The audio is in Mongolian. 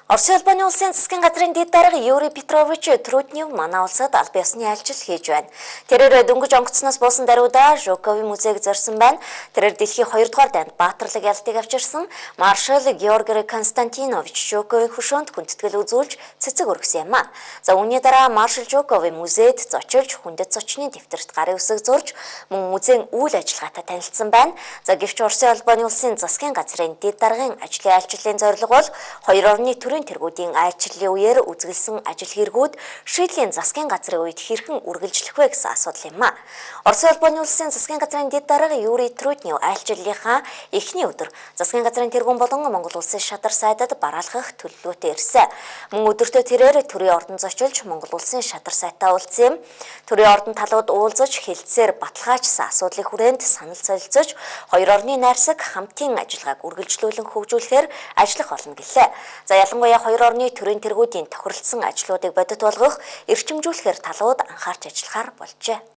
Оросын албаны улсын засгийн газрын дэд дарга Юрий Петрович Трутнев манай улсад албан ёсны айлчил хийж байна. Тэрээр дөнгөж онгоцноос буусан даруйда Жуковын музейг зорьсон байна. Тэрээр дэлхийн 2 дугаар дайнд баатарлаг ялтыг авчирсан маршал Георгий Константинович Жуковын хөшөөнд хүндэтгэл үзүүлж цэцэг өргөсөн юм а. За үүний дараа маршал Жуковын музейд зочилж хүндэт зочны дэвтэрт гарын үсэг зурж мөн музейн үйл ажиллагаатай танилцсан байна. За гэвч Оросын албаны улсын засгийн газрын дэд даргын ажлын айлчлалын зорилго бол 2 орны төрийн тэргүүдийн айлчлалын үеэр үзгэлсэн ажил хэрэгүүд шийдлийн засгийн газрын үед хэрхэн үргэлжлэх вэ гэсэн асуудал юм а. Оросын албаны улсын засгийн газрын дэд дарга Юрий Трутнев айлчлалынхаа эхний өдөр засгийн газрын тэргүүн болон Монгол улсын шадар сайдад бараалгах төлөвлөгөөтэй ирсэн. Мөн өдөртөө тэрээр төрийн ордон зочилж Монгол улсын шадар сайтаа уулзсан юм. Төрийн ордон талууд уулзаж хэлэлцээр баталгаажсан асуудлын хүрээнд санал солилцож 2 орны найрсаг хамтын ажиллагааг үргэлжлүүлэн хөгжүүлэхээр ажиллах болно гэлээ. За ялангуяа 2 орны төрийн тэргүүдийн тохиролцсон ажлуудыг бодит болгох, эрчимжүүлэхээр талууд анхаарч ажиллахаар болжээ.